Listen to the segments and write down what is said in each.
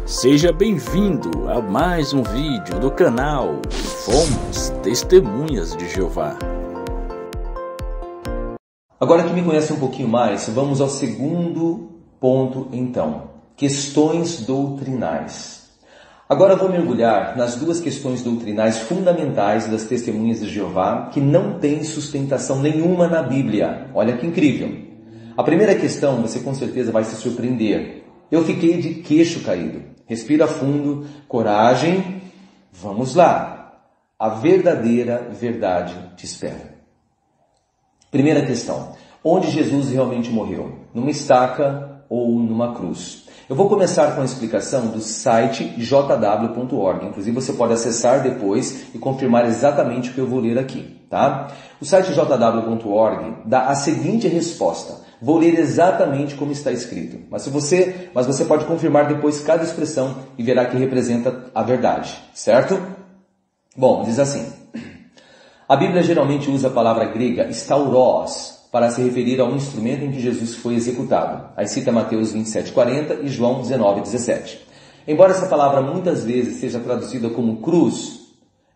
Seja bem-vindo a mais um vídeo do canal Fomos Testemunhas de Jeová. Agora que me conhece um pouquinho mais, vamos ao segundo ponto então, questões doutrinais. Agora vou mergulhar nas duas questões doutrinais fundamentais das Testemunhas de Jeová que não têm sustentação nenhuma na Bíblia. Olha que incrível! A primeira questão você com certeza vai se surpreender. Eu fiquei de queixo caído. Respira fundo, coragem, vamos lá. A verdadeira verdade te espera. Primeira questão, onde Jesus realmente morreu? Numa estaca ou numa cruz? Eu vou começar com a explicação do site jw.org. Inclusive você pode acessar depois e confirmar exatamente o que eu vou ler aqui, tá? O site jw.org dá a seguinte resposta. Vou ler exatamente como está escrito, mas você pode confirmar depois cada expressão e verá que representa a verdade, certo? Bom, diz assim. A Bíblia geralmente usa a palavra grega stauros para se referir ao instrumento em que Jesus foi executado. Aí cita Mateus 27:40 e João 19:17. Embora essa palavra muitas vezes seja traduzida como cruz,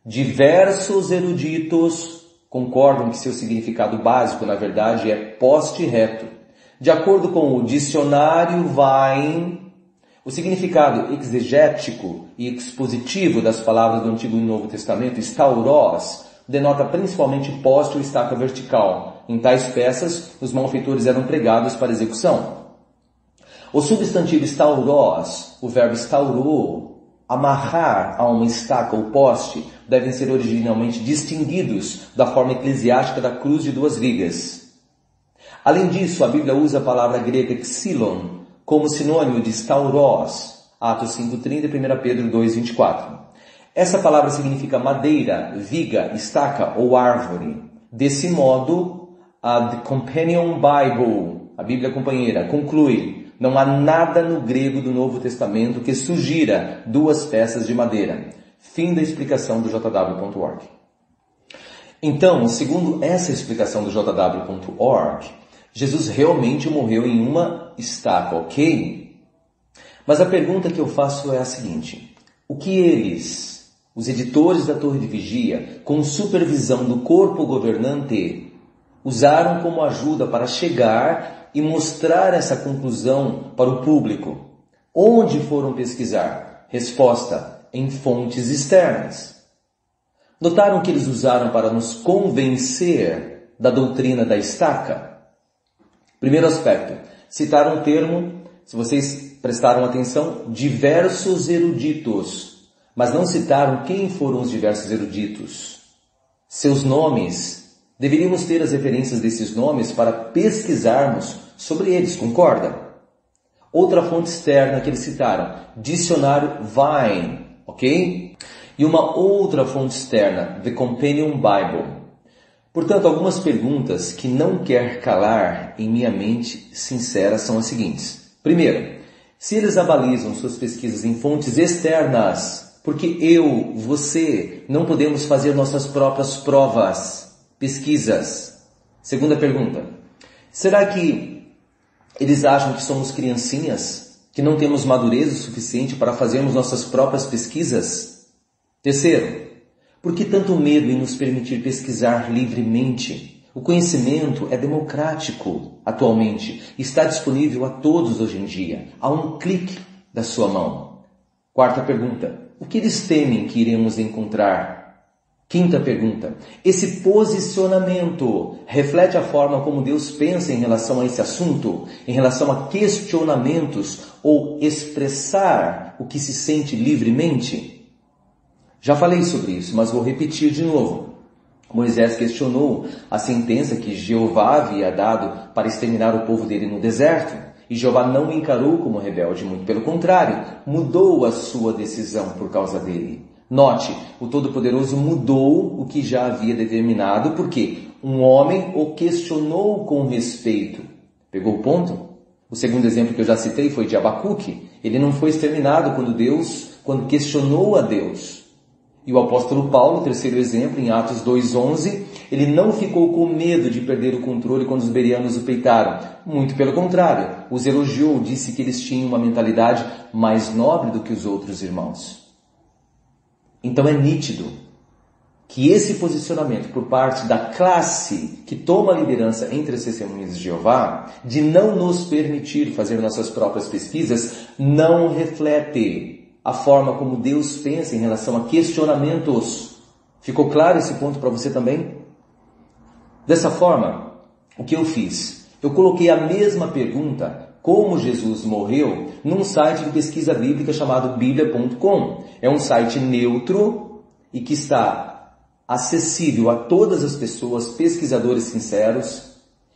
diversos eruditos concordam que seu significado básico, na verdade, é poste reto. De acordo com o dicionário Vine, o significado exegético e expositivo das palavras do Antigo e Novo Testamento, stauros, denota principalmente poste ou estaca vertical. Em tais peças, os malfeitores eram pregados para execução. O substantivo stauros, o verbo staurou, amarrar a uma estaca ou poste, devem ser originalmente distinguidos da forma eclesiástica da cruz de duas vigas. Além disso, a Bíblia usa a palavra grega xilon como sinônimo de stauros, Atos 5:30 e 1 Pedro 2:24. Essa palavra significa madeira, viga, estaca ou árvore. Desse modo, a The Companion Bible, a Bíblia companheira, conclui: não há nada no grego do Novo Testamento que sugira duas peças de madeira. Fim da explicação do jw.org. Então, segundo essa explicação do jw.org, Jesus realmente morreu em uma estaca, ok? Mas a pergunta que eu faço é a seguinte: o que eles, os editores da Torre de Vigia, com supervisão do corpo governante, usaram como ajuda para chegar e mostrar essa conclusão para o público? Onde foram pesquisar? Resposta: em fontes externas. Notaram que eles usaram para nos convencer da doutrina da estaca? Primeiro aspecto, citaram o termo, se vocês prestaram atenção, diversos eruditos, mas não citaram quem foram os diversos eruditos. Seus nomes, deveríamos ter as referências desses nomes para pesquisarmos sobre eles, concorda? Outra fonte externa que eles citaram, dicionário Vine, ok? E uma outra fonte externa, The Companion Bible. Portanto, algumas perguntas que não quer calar em minha mente sincera são as seguintes. Primeiro, se eles abalizam suas pesquisas em fontes externas, porque eu, você, não podemos fazer nossas próprias provas, pesquisas? Segunda pergunta, será que eles acham que somos criancinhas, que não temos madureza suficiente para fazermos nossas próprias pesquisas? Terceiro, por que tanto medo em nos permitir pesquisar livremente? O conhecimento é democrático atualmente. Está disponível a todos hoje em dia, a um clique da sua mão. Quarta pergunta, o que eles temem que iremos encontrar? Quinta pergunta, esse posicionamento reflete a forma como Deus pensa em relação a esse assunto? Em relação a questionamentos ou expressar o que se sente livremente? Já falei sobre isso, mas vou repetir de novo. Moisés questionou a sentença que Jeová havia dado para exterminar o povo dele no deserto. E Jeová não o encarou como rebelde, muito pelo contrário, mudou a sua decisão por causa dele. Note, o Todo-Poderoso mudou o que já havia determinado, porque um homem o questionou com respeito. Pegou o ponto? O segundo exemplo que eu já citei foi de Abacuque. Ele não foi exterminado quando questionou a Deus. E o apóstolo Paulo, terceiro exemplo, em Atos 2:11, Ele não ficou com medo de perder o controle quando os bereanos o peitaram. Muito pelo contrário, os elogiou, disse que eles tinham uma mentalidade mais nobre do que os outros irmãos. Então é nítido que esse posicionamento por parte da classe que toma a liderança entre as testemunhas de Jeová, de não nos permitir fazer nossas próprias pesquisas, não reflete a forma como Deus pensa em relação a questionamentos. Ficou claro esse ponto para você também? Dessa forma, o que eu fiz? Eu coloquei a mesma pergunta, como Jesus morreu, num site de pesquisa bíblica chamado biblia.com. É um site neutro e que está acessível a todas as pessoas, pesquisadores sinceros,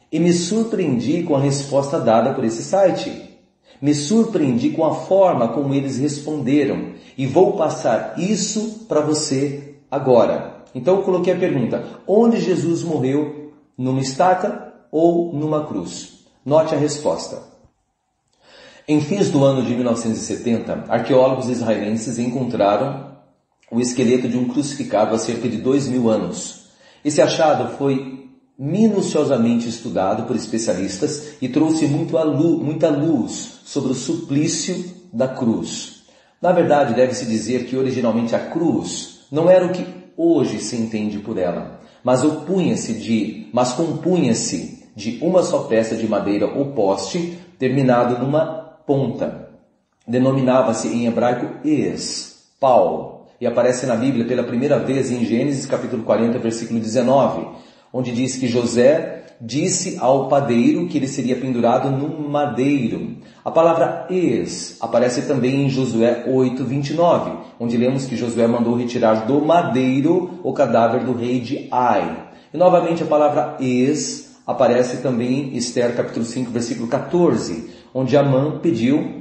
e me surpreendi com a resposta dada por esse site. Me surpreendi com a forma como eles responderam e vou passar isso para você agora. Então eu coloquei a pergunta: onde Jesus morreu? Numa estaca ou numa cruz? Note a resposta. Em fins do ano de 1970, arqueólogos israelenses encontraram o esqueleto de um crucificado há cerca de 2.000 anos. Esse achado foi minuciosamente estudado por especialistas e trouxe muita luz sobre o suplício da cruz. Na verdade, deve-se dizer que originalmente a cruz não era o que hoje se entende por ela, mas compunha-se de uma só peça de madeira ou poste terminado numa ponta. Denominava-se em hebraico pau, e aparece na Bíblia pela primeira vez em Gênesis capítulo 40, versículo 19, onde diz que José disse ao padeiro que ele seria pendurado num madeiro. A palavra aparece também em Josué 8, 29, onde lemos que Josué mandou retirar do madeiro o cadáver do rei de Ai. E novamente a palavra aparece também em Esther capítulo 5, versículo 14, onde Amã pediu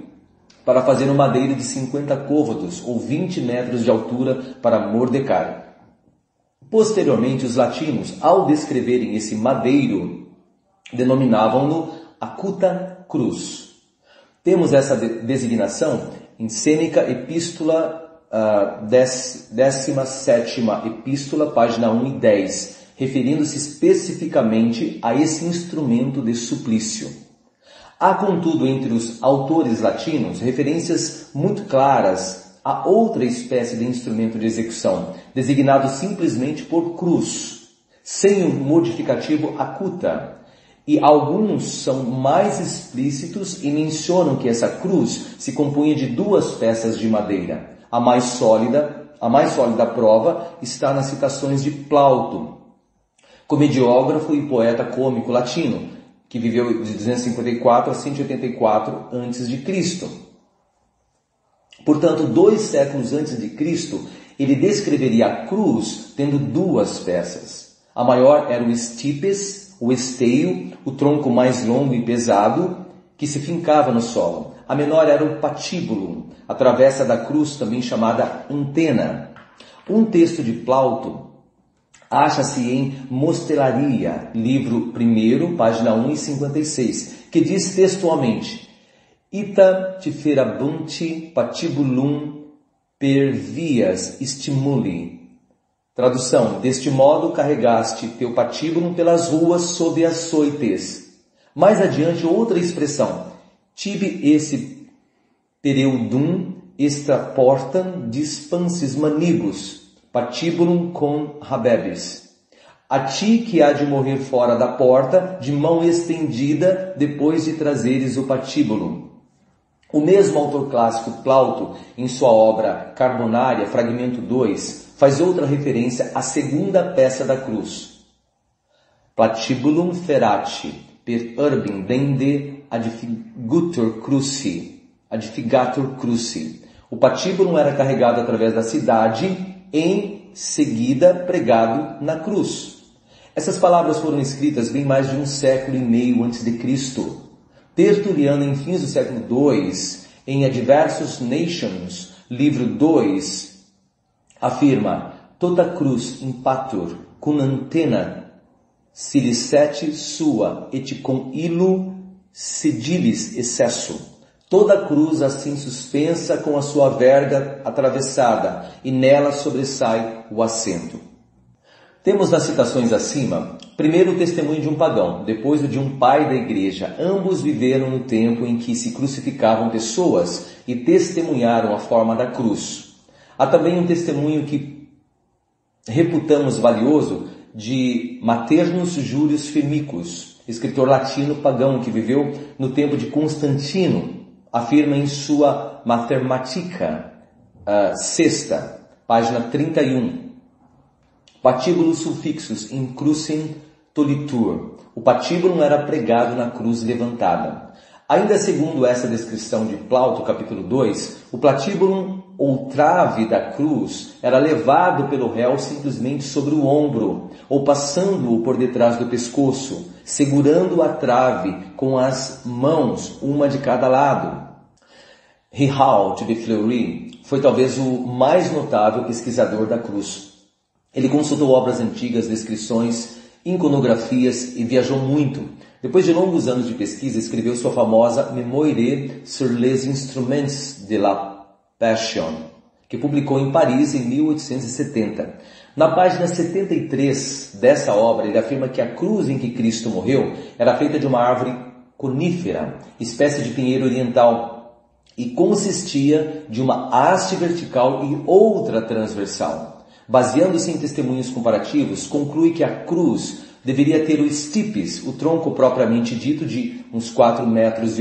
para fazer um madeiro de 50 côvados, ou 20 metros de altura, para Mordecai. Posteriormente, os latinos, ao descreverem esse madeiro, denominavam-no acuta cruz. Temos essa designação em Sêneca Epístola, 17ª Epístola, página 1 e 10, referindo-se especificamente a esse instrumento de suplício. Há, contudo, entre os autores latinos, referências muito claras a outra espécie de instrumento de execução, designado simplesmente por cruz, sem o modificativo acuta. E alguns são mais explícitos e mencionam que essa cruz se compunha de 2 peças de madeira. A mais sólida prova está nas citações de Plauto, comediógrafo e poeta cômico latino, que viveu de 254 a 184 a.C. Portanto, 2 séculos antes de Cristo, ele descreveria a cruz tendo 2 peças. A maior era o stipes, o esteio, o tronco mais longo e pesado, que se fincava no solo. A menor era o patíbulo, a travessa da cruz, também chamada antena. Um texto de Plauto acha-se em Mostelaria, livro 1, página 1 e 56, que diz textualmente: Ita tiferabunt patibulum per vias stimuli. Tradução: deste modo carregaste teu patíbulo pelas ruas sob açoites. Mais adiante, outra expressão: tibi esse pereudum extra portam dispansis manibus, patibulum com habebis. A ti que há de morrer fora da porta, de mão estendida, depois de trazeres o patíbulo. O mesmo autor clássico, Plauto, em sua obra Carbonária, fragmento 2, faz outra referência à segunda peça da cruz. Patibulum ferati, per urbem dende adfigatur cruci. O patíbulo era carregado através da cidade, em seguida pregado na cruz. Essas palavras foram escritas bem mais de 1,5 século antes de Cristo. Tertuliano, em fins do século II, em Adversus Nations, livro 2, afirma: Tota cruz impatur cum antena silicete sua et com illo sedilis excesso. Toda cruz assim suspensa com a sua verga atravessada, e nela sobressai o assento. Temos nas citações acima, primeiro o testemunho de um pagão, depois o de um pai da igreja. Ambos viveram no tempo em que se crucificavam pessoas e testemunharam a forma da cruz. Há também um testemunho que reputamos valioso de Maternus Julius Firmicus, escritor latino pagão que viveu no tempo de Constantino. Afirma em sua Mathematica, sexta, página 31. Patíbulos sufixos in crucem tolitur. O patíbulo era pregado na cruz levantada. Ainda segundo essa descrição de Plauto, capítulo 2, o patíbulo ou trave da cruz era levado pelo réu simplesmente sobre o ombro, ou passando-o por detrás do pescoço, segurando a trave com as mãos, uma de cada lado. Rihault de Fleury foi talvez o mais notável pesquisador da cruz. Ele consultou obras antigas, descrições, iconografias e viajou muito. Depois de longos anos de pesquisa, escreveu sua famosa Mémoire sur les instruments de la Passion, que publicou em Paris em 1870. Na página 73 dessa obra, ele afirma que a cruz em que Cristo morreu era feita de uma árvore conífera, espécie de pinheiro oriental, e consistia de uma haste vertical e outra transversal. Baseando-se em testemunhos comparativos, conclui que a cruz deveria ter o stipes, o tronco propriamente dito, de uns 4,80 metros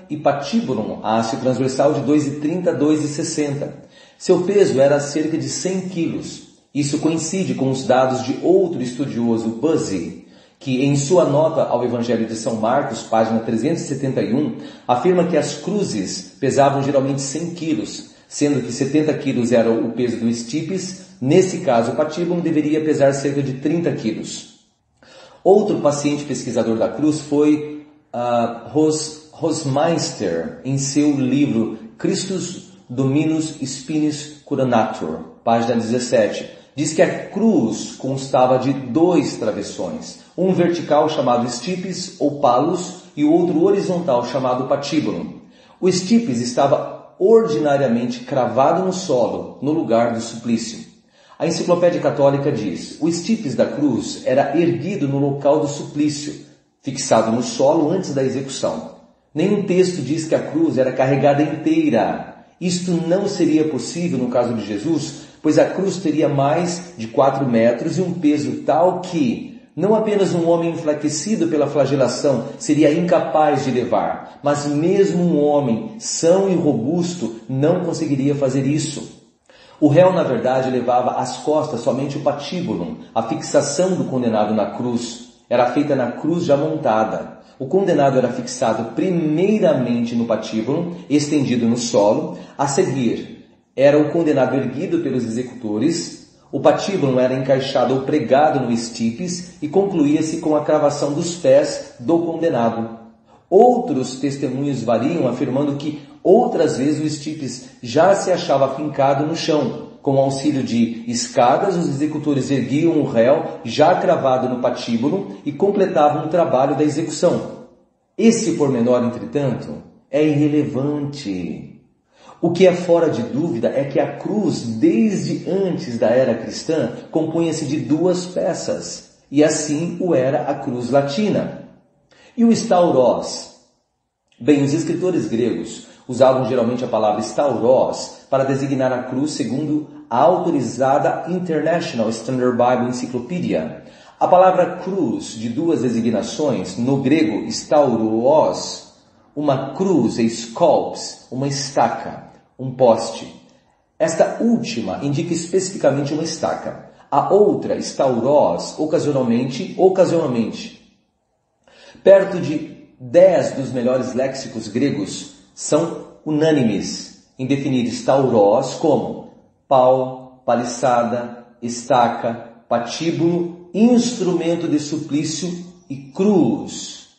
e patibulum, a haste transversal, de 2,30 a 2,60. Seu peso era cerca de 100 quilos. Isso coincide com os dados de outro estudioso, Buzzi, que em sua nota ao Evangelho de São Marcos, página 371, afirma que as cruzes pesavam geralmente 100 quilos, sendo que 70 quilos era o peso do stipes. Nesse caso, o patíbulo deveria pesar cerca de 30 quilos. Outro paciente pesquisador da cruz foi Rosmeister, em seu livro Christus Dominus Spinis Coronatur, página 17. Diz que a cruz constava de 2 travessões, um vertical chamado stipes ou palus e o outro horizontal chamado patíbulo. O stipes estava ordinariamente cravado no solo, no lugar do suplício. A Enciclopédia Católica diz: o stipes da cruz era erguido no local do suplício, fixado no solo antes da execução. Nenhum texto diz que a cruz era carregada inteira. Isto não seria possível no caso de Jesus, pois a cruz teria mais de 4 metros e um peso tal que não apenas um homem enfraquecido pela flagelação seria incapaz de levar, mas mesmo um homem são e robusto não conseguiria fazer isso. O réu, na verdade, levava às costas somente o patíbulum. A fixação do condenado na cruz era feita na cruz já montada. O condenado era fixado primeiramente no patíbulum, estendido no solo. A seguir, era o condenado erguido pelos executores. O patíbulum era encaixado ou pregado no stipes e concluía-se com a cravação dos pés do condenado. Outros testemunhos variam, afirmando que outras vezes o stipes já se achava fincado no chão. Com o auxílio de escadas, os executores erguiam o réu já cravado no patíbulo e completavam o trabalho da execução. Esse pormenor, entretanto, é irrelevante. O que é fora de dúvida é que a cruz, desde antes da era cristã, compunha-se de 2 peças, e assim o era a cruz latina. E o stauros? Bem, os escritores gregos usavam geralmente a palavra stauros para designar a cruz segundo a autorizada International Standard Bible Encyclopedia. A palavra cruz, de 2 designações, no grego stauros, uma cruz é scolpes, uma estaca, um poste. Esta última indica especificamente uma estaca. A outra, stauros, ocasionalmente. Perto de 10 dos melhores léxicos gregos são unânimes em definir stauros como pau, paliçada, estaca, patíbulo, instrumento de suplício e cruz.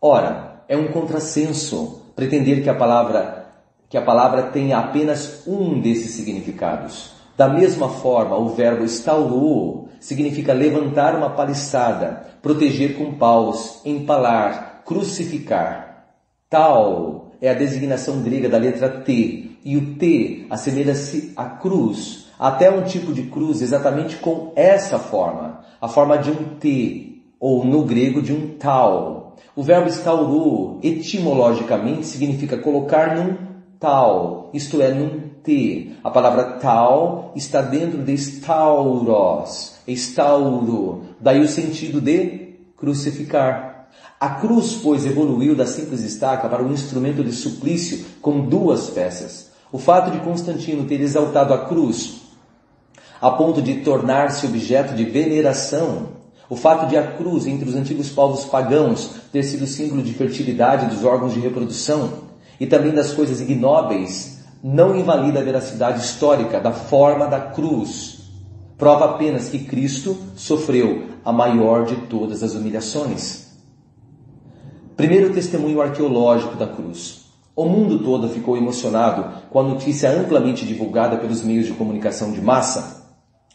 Ora, é um contrassenso pretender que a palavra tenha apenas um desses significados. Da mesma forma, o verbo stauro significa levantar uma paliçada, proteger com paus, empalar, crucificar. Tal é a designação grega da letra T, e o T assemelha-se à cruz. até um tipo de cruz exatamente com essa forma, a forma de um T, ou no grego de um tau. O verbo staurou, etimologicamente, significa colocar num tal, isto é, num T. A palavra tal está dentro de stauros, estauro, daí o sentido de crucificar. A cruz, pois, evoluiu da simples estaca para um instrumento de suplício com duas peças. O fato de Constantino ter exaltado a cruz a ponto de tornar-se objeto de veneração, o fato de a cruz, entre os antigos povos pagãos, ter sido símbolo de fertilidade dos órgãos de reprodução e também das coisas ignóbeis, não invalida a veracidade histórica da forma da cruz. Prova apenas que Cristo sofreu a maior de todas as humilhações. Primeiro testemunho arqueológico da cruz. O mundo todo ficou emocionado com a notícia amplamente divulgada pelos meios de comunicação de massa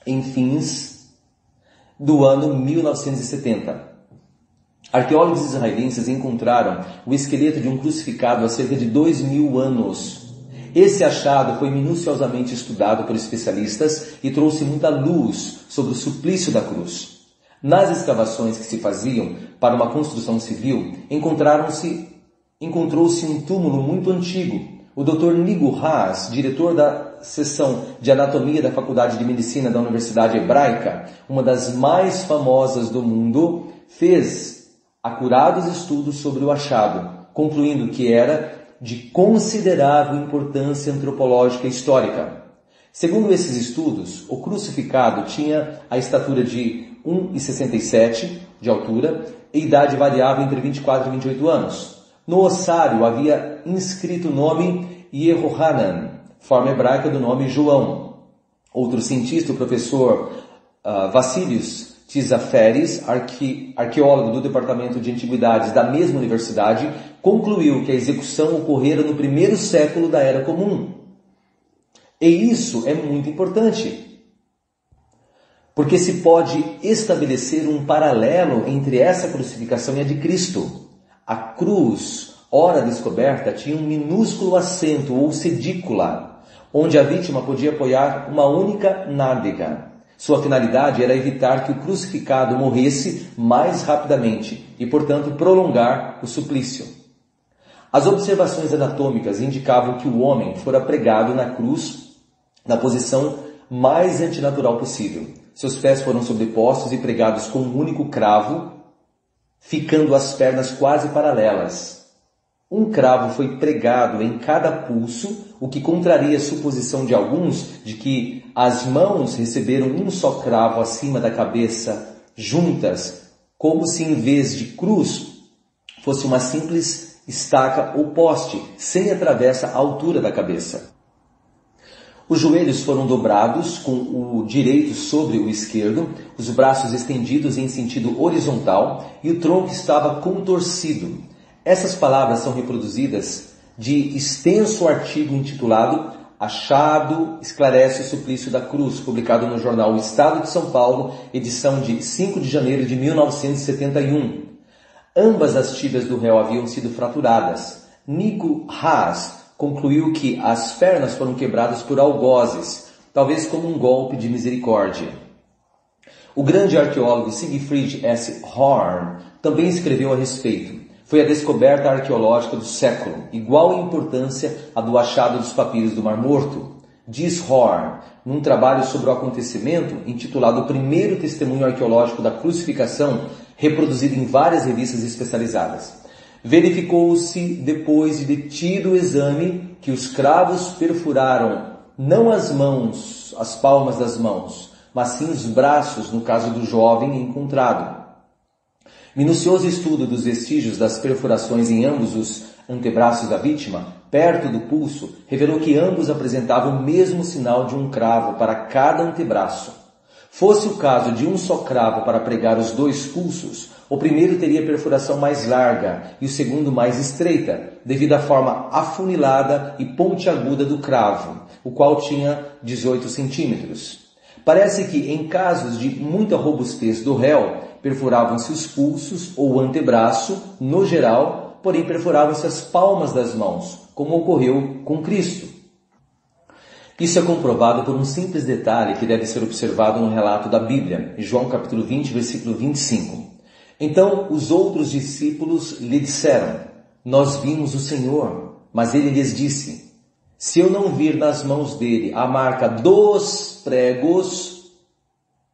em fins do ano 1970. Arqueólogos israelenses encontraram o esqueleto de um crucificado há cerca de 2000 anos. Esse achado foi minuciosamente estudado por especialistas e trouxe muita luz sobre o suplício da cruz. Nas escavações que se faziam para uma construção civil, encontrou-se um túmulo muito antigo. O Dr. Nigo Haas, diretor da seção de anatomia da Faculdade de Medicina da Universidade Hebraica, uma das mais famosas do mundo, fez acurados estudos sobre o achado, concluindo que era de considerável importância antropológica e histórica. Segundo esses estudos, o crucificado tinha a estatura de 1,67 de altura e idade variável entre 24 e 28 anos. No ossário havia inscrito o nome Yehohanan, forma hebraica do nome João. Outro cientista, o professor Vassilios Tisaferis, arqueólogo do Departamento de Antiguidades da mesma universidade, concluiu que a execução ocorrera no primeiro século da Era Comum. E isso é muito importante, porque se pode estabelecer um paralelo entre essa crucificação e a de Cristo. A cruz, ora descoberta, tinha um minúsculo assento ou sedícula, onde a vítima podia apoiar uma única nádega. Sua finalidade era evitar que o crucificado morresse mais rapidamente e, portanto, prolongar o suplício. As observações anatômicas indicavam que o homem fora pregado na cruz na posição mais antinatural possível. Seus pés foram sobrepostos e pregados com um único cravo, ficando as pernas quase paralelas. Um cravo foi pregado em cada pulso, o que contraria a suposição de alguns de que as mãos receberam um só cravo acima da cabeça, juntas, como se em vez de cruz fosse uma simples estaca ou poste, sem a travessa à altura da cabeça. Os joelhos foram dobrados com o direito sobre o esquerdo, os braços estendidos em sentido horizontal e o tronco estava contorcido. Essas palavras são reproduzidas de extenso artigo intitulado Achado esclarece o suplício da cruz, publicado no jornal O Estado de São Paulo, edição de 5 de janeiro de 1971. Ambas as tíbias do réu haviam sido fraturadas. Nico Haas concluiu que as pernas foram quebradas por algozes, talvez como um golpe de misericórdia. O grande arqueólogo Siegfried S. Horn também escreveu a respeito. Foi a descoberta arqueológica do século, igual em importância à do achado dos papiros do Mar Morto. Diz Horn, num trabalho sobre o acontecimento, intitulado O Primeiro Testemunho Arqueológico da Crucificação, reproduzido em várias revistas especializadas. Verificou-se, depois de detido o exame, que os cravos perfuraram não as mãos, as palmas das mãos, mas sim os braços, no caso do jovem encontrado. Minucioso estudo dos vestígios das perfurações em ambos os antebraços da vítima, perto do pulso, revelou que ambos apresentavam o mesmo sinal de um cravo para cada antebraço. Fosse o caso de um só cravo para pregar os dois pulsos, o primeiro teria perfuração mais larga e o segundo mais estreita, devido à forma afunilada e pontiaguda do cravo, o qual tinha 18 centímetros. Parece que, em casos de muita robustez do réu, perfuravam-se os pulsos ou o antebraço, no geral, porém perfuravam-se as palmas das mãos, como ocorreu com Cristo. Isso é comprovado por um simples detalhe que deve ser observado no relato da Bíblia, em João capítulo 20, versículo 25. Então os outros discípulos lhe disseram: nós vimos o Senhor. Mas ele lhes disse: se eu não vir nas mãos dele a marca dos pregos,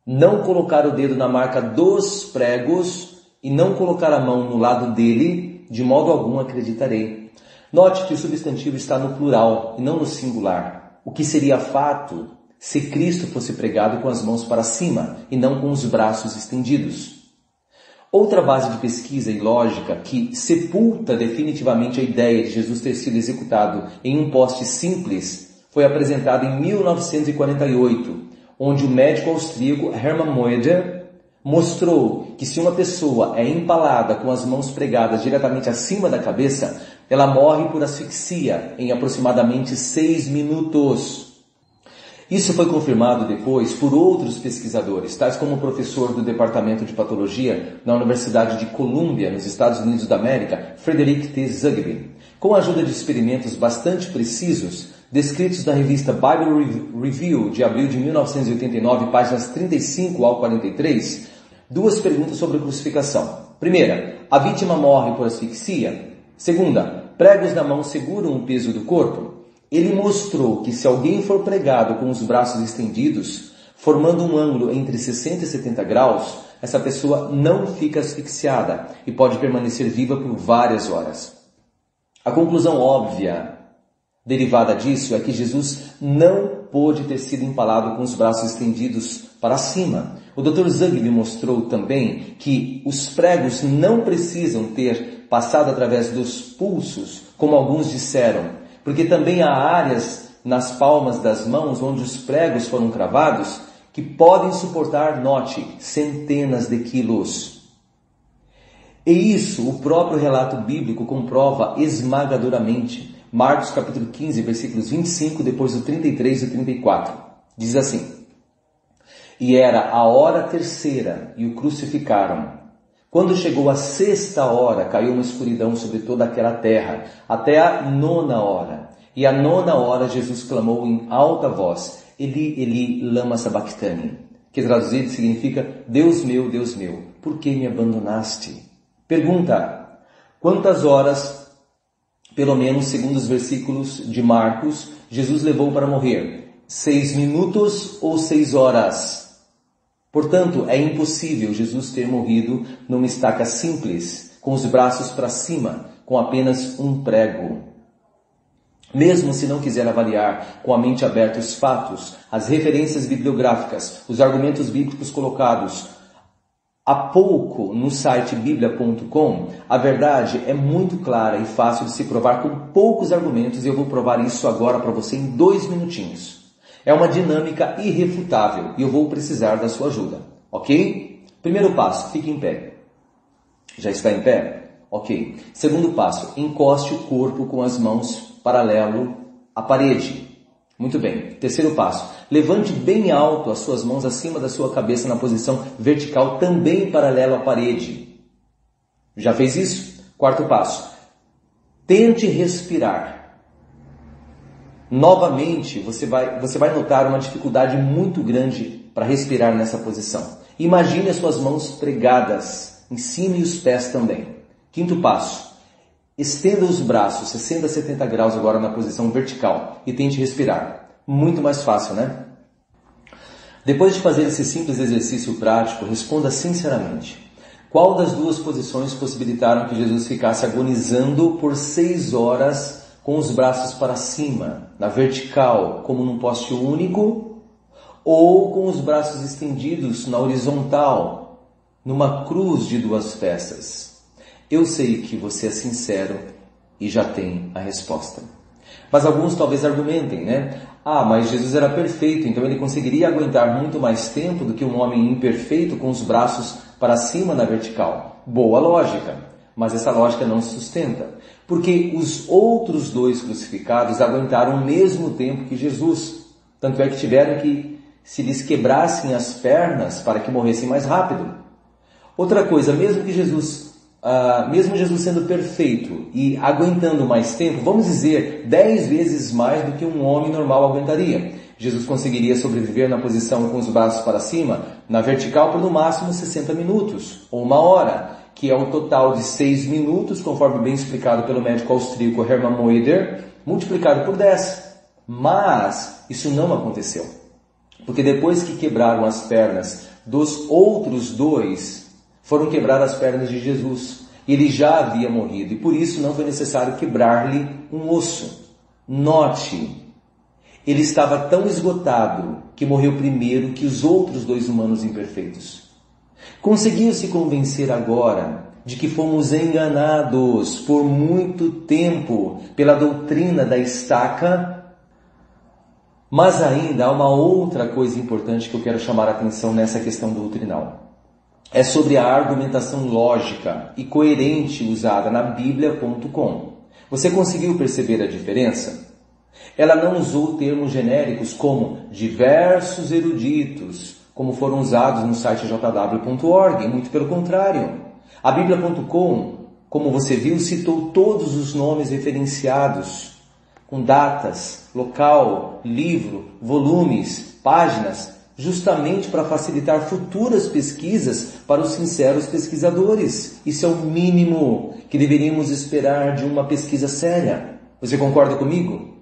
não colocar o dedo na marca dos pregos e não colocar a mão no lado dele, de modo algum acreditarei. Note que o substantivo está no plural e não no singular, o que seria fato se Cristo fosse pregado com as mãos para cima e não com os braços estendidos. Outra base de pesquisa e lógica que sepulta definitivamente a ideia de Jesus ter sido executado em um poste simples foi apresentada em 1948, onde o médico austríaco Hermann Moeder mostrou que se uma pessoa é empalada com as mãos pregadas diretamente acima da cabeça, ela morre por asfixia em aproximadamente 6 minutos. Isso foi confirmado depois por outros pesquisadores, tais como o professor do Departamento de Patologia na Universidade de Columbia, nos Estados Unidos da América, Frederick T. Zugby. Com a ajuda de experimentos bastante precisos, descritos na revista Bible Review de abril de 1989, páginas 35 ao 43, duas perguntas sobre a crucificação. Primeira, a vítima morre por asfixia? Segunda, pregos na mão seguram o peso do corpo? Ele mostrou que se alguém for pregado com os braços estendidos, formando um ângulo entre 60 e 70 graus, essa pessoa não fica asfixiada e pode permanecer viva por várias horas. A conclusão óbvia derivada disso é que Jesus não pôde ter sido empalado com os braços estendidos para cima. O Dr. Zugby mostrou também que os pregos não precisam ter passado através dos pulsos, como alguns disseram, porque também há áreas nas palmas das mãos onde os pregos foram cravados que podem suportar, note, centenas de quilos. E isso o próprio relato bíblico comprova esmagadoramente. Marcos capítulo 15, versículos 25, depois do 33 e 34. Diz assim: e era a hora terceira e o crucificaram. Quando chegou a 6ª hora, caiu uma escuridão sobre toda aquela terra, até a 9ª hora. E à 9ª hora Jesus clamou em alta voz: Eli, Eli, lama sabachthani, que traduzido significa: Deus meu, por que me abandonaste? Pergunta: quantas horas, pelo menos segundo os versículos de Marcos, Jesus levou para morrer? 6 minutos ou 6 horas? Portanto, é impossível Jesus ter morrido numa estaca simples, com os braços para cima, com apenas um prego. Mesmo se não quiser avaliar com a mente aberta os fatos, as referências bibliográficas, os argumentos bíblicos colocados há pouco no site biblia.com, a verdade é muito clara e fácil de se provar com poucos argumentos, e eu vou provar isso agora para você em 2 minutinhos. É uma dinâmica irrefutável e eu vou precisar da sua ajuda, ok? Primeiro passo, fique em pé. Já está em pé? Ok. Segundo passo, encoste o corpo com as mãos paralelo à parede. Muito bem. Terceiro passo, levante bem alto as suas mãos acima da sua cabeça na posição vertical, também paralelo à parede. Já fez isso? Quarto passo, tente respirar. Novamente, você vai notar uma dificuldade muito grande para respirar nessa posição. Imagine as suas mãos pregadas em cima e os pés também. Quinto passo, estenda os braços 60 a 70 graus agora na posição vertical e tente respirar. Muito mais fácil, né? Depois de fazer esse simples exercício prático, responda sinceramente: qual das duas posições possibilitaram que Jesus ficasse agonizando por 6 horas com os braços para cima, na vertical, como num poste único, ou com os braços estendidos na horizontal, numa cruz de 2 peças? Eu sei que você é sincero e já tem a resposta. Mas alguns talvez argumentem, né? Mas Jesus era perfeito, então ele conseguiria aguentar muito mais tempo do que um homem imperfeito com os braços para cima na vertical. Boa lógica, mas essa lógica não se sustenta, porque os outros 2 crucificados aguentaram o mesmo tempo que Jesus. Tanto é que tiveram que se lhes quebrassem as pernas para que morressem mais rápido. Outra coisa, mesmo que Jesus mesmo Jesus sendo perfeito e aguentando mais tempo, vamos dizer 10 vezes mais do que um homem normal aguentaria. Jesus conseguiria sobreviver na posição com os braços para cima, na vertical, por no máximo 60 minutos, ou 1 hora, que é o total de 6 minutos, conforme bem explicado pelo médico austríaco Hermann Moeder, multiplicado por 10. Mas isso não aconteceu. Porque depois que quebraram as pernas dos outros dois, foram quebrar as pernas de Jesus. Ele já havia morrido e por isso não foi necessário quebrar-lhe um osso. Note, ele estava tão esgotado que morreu primeiro que os outros 2 humanos imperfeitos. Conseguiu-se convencer agora de que fomos enganados por muito tempo pela doutrina da estaca? Mas ainda há uma outra coisa importante que eu quero chamar a atenção nessa questão doutrinal. É sobre a argumentação lógica e coerente usada na Bíblia.com. Você conseguiu perceber a diferença? Ela não usou termos genéricos como diversos eruditos, como foram usados no site jw.org, muito pelo contrário. A Bíblia.com, como você viu, citou todos os nomes referenciados, com datas, local, livro, volumes, páginas, justamente para facilitar futuras pesquisas para os sinceros pesquisadores. Isso é o mínimo que deveríamos esperar de uma pesquisa séria. Você concorda comigo?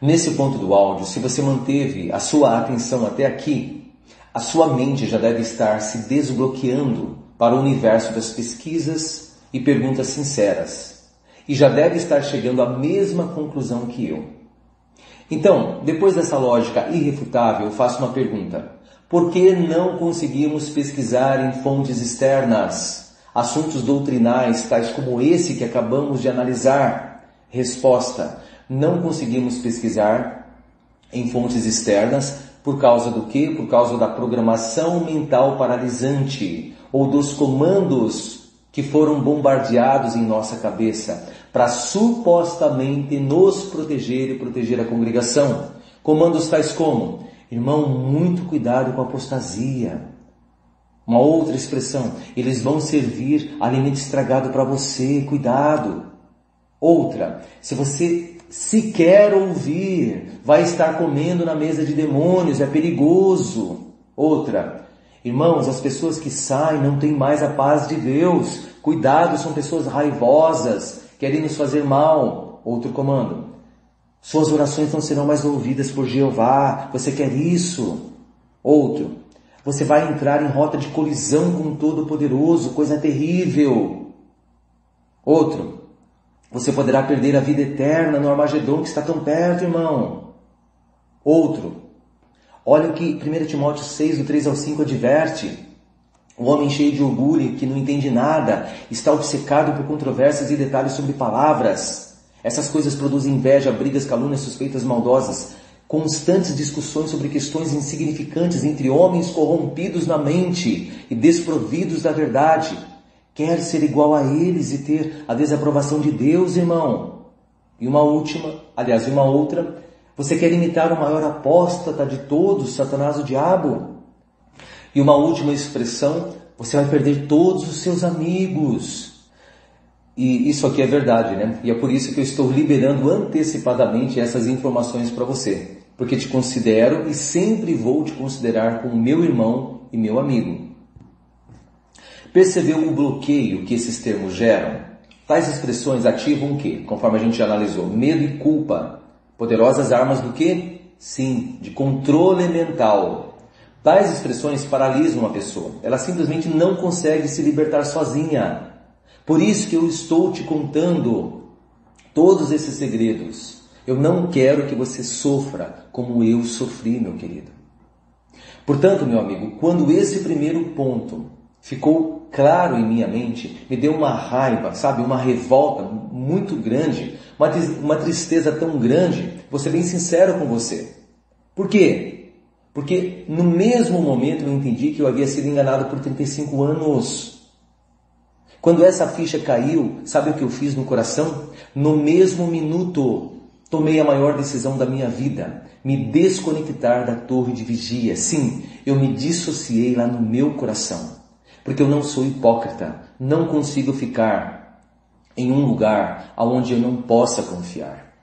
Nesse ponto do áudio, se você manteve a sua atenção até aqui, a sua mente já deve estar se desbloqueando para o universo das pesquisas e perguntas sinceras. E já deve estar chegando à mesma conclusão que eu. Então, depois dessa lógica irrefutável, eu faço uma pergunta. Por que não conseguimos pesquisar em fontes externas assuntos doutrinais, tais como esse que acabamos de analisar? Resposta: não conseguimos pesquisar em fontes externas por causa do quê? Por causa da programação mental paralisante ou dos comandos que foram bombardeados em nossa cabeça para supostamente nos proteger e proteger a congregação. Comandos tais como: irmão, muito cuidado com a apostasia. Uma outra expressão: eles vão servir alimento estragado para você, cuidado. Outra: se você sequer ouvir, vai estar comendo na mesa de demônios, é perigoso. Outra: irmãos, as pessoas que saem não têm mais a paz de Deus. Cuidado, são pessoas raivosas, querem nos fazer mal. Outro comando: suas orações não serão mais ouvidas por Jeová. Você quer isso? Outro: você vai entrar em rota de colisão com o Todo-Poderoso, coisa terrível. Outro: você poderá perder a vida eterna no Armagedon que está tão perto, irmão. Outro: olha o que 1 Timóteo 6, do 3 ao 5 adverte. O homem cheio de orgulho, que não entende nada, está obcecado por controvérsias e detalhes sobre palavras. Essas coisas produzem inveja, brigas, calúnias, suspeitas maldosas, constantes discussões sobre questões insignificantes entre homens corrompidos na mente e desprovidos da verdade. Quer ser igual a eles e ter a desaprovação de Deus, irmão? E uma outra: você quer imitar o maior apóstata de todos, Satanás, o diabo? E uma última expressão: você vai perder todos os seus amigos. E isso aqui é verdade, né? E é por isso que eu estou liberando antecipadamente essas informações para você. Porque te considero e sempre vou te considerar como meu irmão e meu amigo. Percebeu o bloqueio que esses termos geram? Tais expressões ativam o quê? Conforme a gente já analisou: medo e culpa. Poderosas armas do quê? Sim, de controle mental. Tais expressões paralisam uma pessoa. Ela simplesmente não consegue se libertar sozinha. Por isso que eu estou te contando todos esses segredos. Eu não quero que você sofra como eu sofri, meu querido. Portanto, meu amigo, quando esse primeiro ponto ficou claro em minha mente, me deu uma raiva, sabe? Uma revolta muito grande, uma tristeza tão grande. Vou ser bem sincero com você. Por quê? Porque no mesmo momento eu entendi que eu havia sido enganado por 35 anos. Quando essa ficha caiu, sabe o que eu fiz no coração? No mesmo minuto, tomei a maior decisão da minha vida: me desconectar da torre de vigia. Sim, eu me dissociei lá no meu coração. Porque eu não sou hipócrita, Não consigo ficar em um lugar onde eu não possa confiar.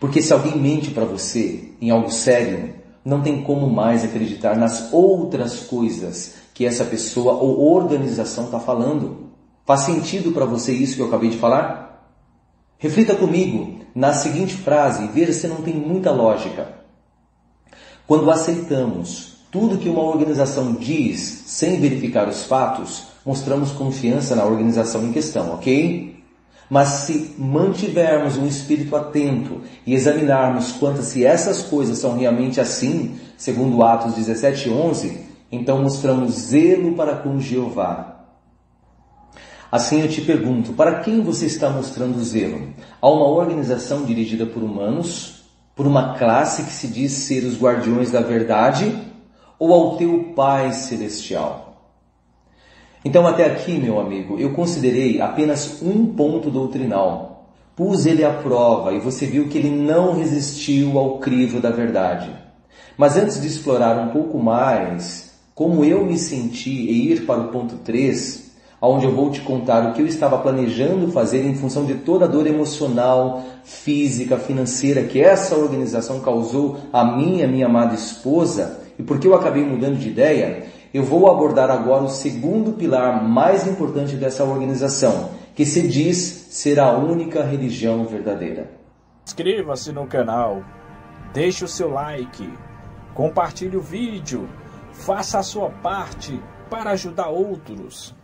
Porque se alguém mente para você em algo sério, não tem como mais acreditar nas outras coisas que essa pessoa ou organização está falando. Faz sentido para você isso que eu acabei de falar? Reflita comigo na seguinte frase e veja se não tem muita lógica. Quando aceitamos tudo que uma organização diz sem verificar os fatos, mostramos confiança na organização em questão, ok? Mas se mantivermos um espírito atento e examinarmos quanto se essas coisas são realmente assim, segundo Atos 17:11, então mostramos zelo para com Jeová. Assim eu te pergunto, para quem você está mostrando zelo? A uma organização dirigida por humanos? Por uma classe que se diz ser os guardiões da verdade? Ou ao teu Pai Celestial? Então até aqui, meu amigo, eu considerei apenas um ponto doutrinal. Pus ele à prova e você viu que ele não resistiu ao crivo da verdade. Mas antes de explorar um pouco mais como eu me senti e ir para o ponto 3, onde eu vou te contar o que eu estava planejando fazer em função de toda a dor emocional, física, financeira que essa organização causou a mim e a minha amada esposa, e porque eu acabei mudando de ideia, eu vou abordar agora o segundo pilar mais importante dessa organização, que se diz ser a única religião verdadeira. Inscreva-se no canal, deixe o seu like, compartilhe o vídeo, faça a sua parte para ajudar outros.